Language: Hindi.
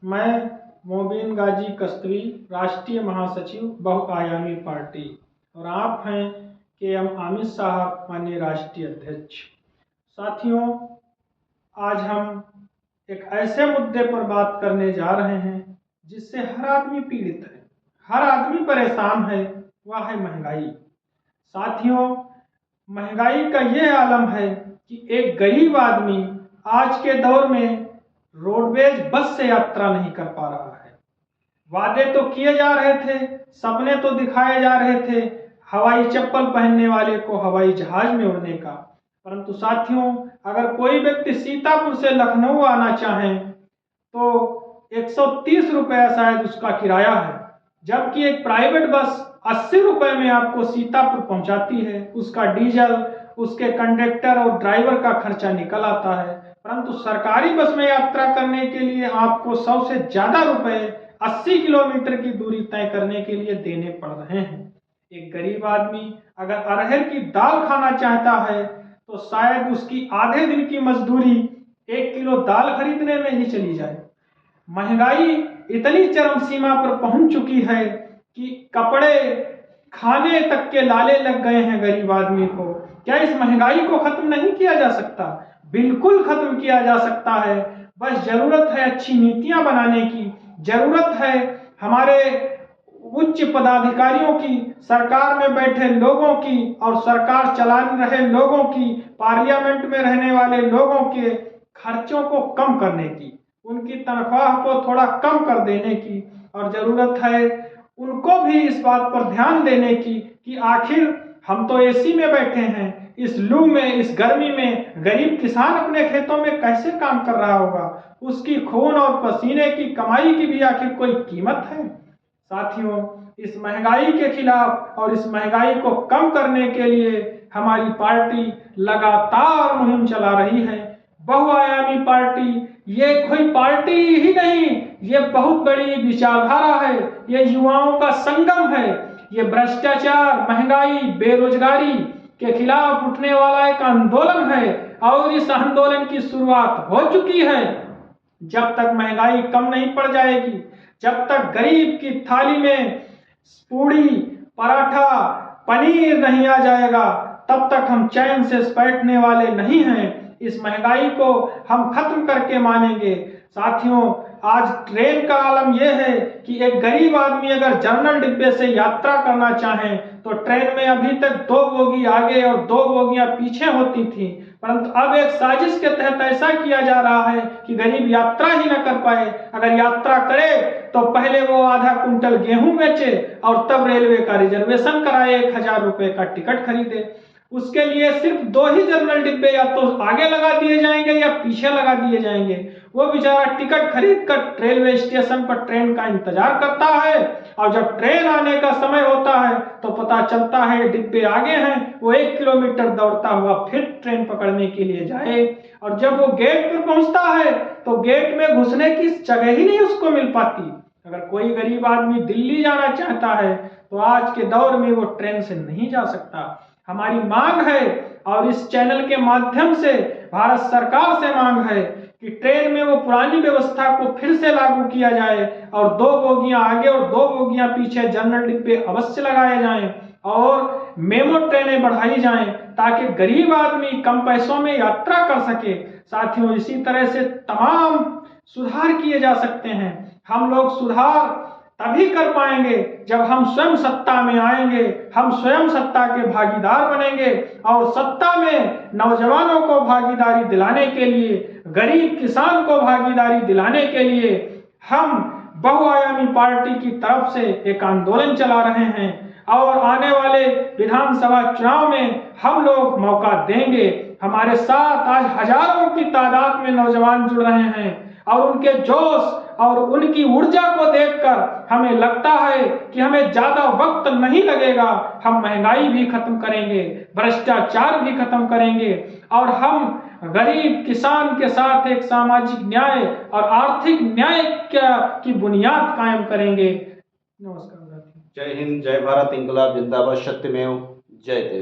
मैं मोबिन गाजी कस्तूरी, राष्ट्रीय महासचिव बहुआयामी पार्टी, और आप हैं के.एम. अमित साहब, माननीय राष्ट्रीय अध्यक्ष। साथियों, आज हम एक ऐसे मुद्दे पर बात करने जा रहे हैं जिससे हर आदमी पीड़ित है, हर आदमी परेशान है, वह है महंगाई। साथियों, महंगाई का यह आलम है कि एक गरीब आदमी आज के दौर में रोडवेज बस से यात्रा नहीं कर पा रहा है। वादे तो किए जा रहे थे, सपने तो दिखाए जा रहे थे हवाई चप्पल पहनने वाले को हवाई जहाज में उड़ने का, परंतु साथियों, अगर कोई व्यक्ति सीतापुर से लखनऊ आना चाहे तो 130 रुपया शायद उसका किराया है, जबकि एक प्राइवेट बस 80 रुपये में आपको सीतापुर पहुंचाती है। उसका डीजल, उसके कंडक्टर और ड्राइवर का खर्चा निकल आता है, परंतु सरकारी बस में यात्रा करने के लिए आपको 100 से ज़्यादा रुपए 80 किलोमीटर की दूरी तय करने के लिए देने पड़ रहे हैं। एक गरीब आदमी अगर अरहर की दाल खाना चाहता है तो शायद उसकी आधे दिन की मजदूरी 1 किलो दाल खरीदने में ही चली जाए। महंगाई इतनी चरम सीमा पर पहुंच चुकी है कि कपड़े, खाने तक के लाले लग गए हैं गरीब आदमी को। क्या इस महंगाई को खत्म नहीं किया जा सकता? बिल्कुल खत्म किया जा सकता है। बस जरूरत है अच्छी नीतियां बनाने की, जरूरत है हमारे उच्च पदाधिकारियों की, सरकार में बैठे लोगों की और सरकार चला रहे लोगों की, पार्लियामेंट में रहने वाले लोगों के खर्चों को कम करने की, उनकी तनख्वाह को थोड़ा कम कर देने की, और जरूरत है उनको भी इस बात पर ध्यान देने की कि आखिर हम तो एसी में बैठे हैं, इस लू में, इस गर्मी में गरीब किसान अपने खेतों में कैसे काम कर रहा होगा? उसकी खून और पसीने की कमाई की भी आखिर कोई कीमत है? साथियों, इस महंगाई के खिलाफ और इस महंगाई को कम करने के लिए हमारी पार्टी लगातार मुहिम चला रही है। बहुआयामी पार्टी ये कोई पार्टी ही नहीं, ये बहुत बड़ी विचारधारा है, ये युवाओं का संगम है, ये भ्रष्टाचार, महंगाई, बेरोजगारी के खिलाफ उठने वाला एक आंदोलन है और इस आंदोलन की शुरुआत हो चुकी है। जब तक महंगाई कम नहीं पड़ जाएगी, जब तक गरीब की थाली में पूड़ी, पराठा, पनीर नहीं आ जाएगा, तब तक हम चैन से बैठने वाले नहीं हैं। इस महंगाई को हम खत्म करके मानेंगे। साथियों, आज ट्रेन का आलम यह है कि एक गरीब आदमी अगर जनरल डिब्बे से यात्रा करना चाहे तो ट्रेन में अभी तक 2 बोगी आगे और 2 बोगियां पीछे होती थी, परंतु अब एक साजिश के तहत ऐसा किया जा रहा है कि गरीब यात्रा ही न कर पाए। अगर यात्रा करे तो पहले वो आधा कुंटल गेहूं बेचे और तब रेलवे का रिजर्वेशन कराए, 1000 रुपए का टिकट खरीदे। उसके लिए सिर्फ 2 ही जनरल डिब्बे या तो आगे लगा दिए जाएंगे या पीछे लगा दिए जाएंगे। वो बेचारा टिकट खरीद कर रेलवे स्टेशन पर ट्रेन का इंतजार करता है, और जब ट्रेन आने का समय होता है तो पता चलता है डिब्बे आगे हैं, वो 1 किलोमीटर दौड़ता हुआ फिर ट्रेन पकड़ने के लिए जाए, और जब वो गेट पर पहुंचता है तो गेट में घुसने की जगह ही नहीं उसको मिल पाती। अगर कोई गरीब आदमी दिल्ली जाना चाहता है तो आज के दौर में वो ट्रेन से नहीं जा सकता। हमारी मांग है और इस चैनल के माध्यम से भारत सरकार से मांग है कि ट्रेन में वो पुरानी व्यवस्था को फिर से लागू किया जाए और 2 बोगियां आगे और 2 बोगियां पीछे जनरल डिब्बे अवश्य लगाए जाएं और मेमो ट्रेनें बढ़ाई जाएं ताकि गरीब आदमी कम पैसों में यात्रा कर सके। साथियों, इसी तरह से तमाम सुधार किए जा सकते हैं। हम लोग सुधार तभी कर पाएंगे जब हम स्वयं सत्ता में आएंगे, हम स्वयं सत्ता के भागीदार बनेंगे, और सत्ता में नौजवानों को भागीदारी दिलाने के लिए, गरीब किसान को भागीदारी दिलाने के लिए हम बहुआयामी पार्टी की तरफ से एक आंदोलन चला रहे हैं, और आने वाले विधानसभा चुनाव में हम लोग मौका देंगे। हमारे साथ आज हजारों की तादाद में नौजवान जुड़ रहे हैं, और उनके जोश और उनकी ऊर्जा को देखकर हमें लगता है कि हमें ज्यादा वक्त नहीं लगेगा। हम महंगाई भी खत्म करेंगे, भ्रष्टाचार भी खत्म करेंगे, और हम गरीब किसान के साथ एक सामाजिक न्याय और आर्थिक न्याय की बुनियाद कायम करेंगे। नमस्कार। जय हिंद, जय भारत, इंकलाब जिंदाबाद, सत्यमेव जयते।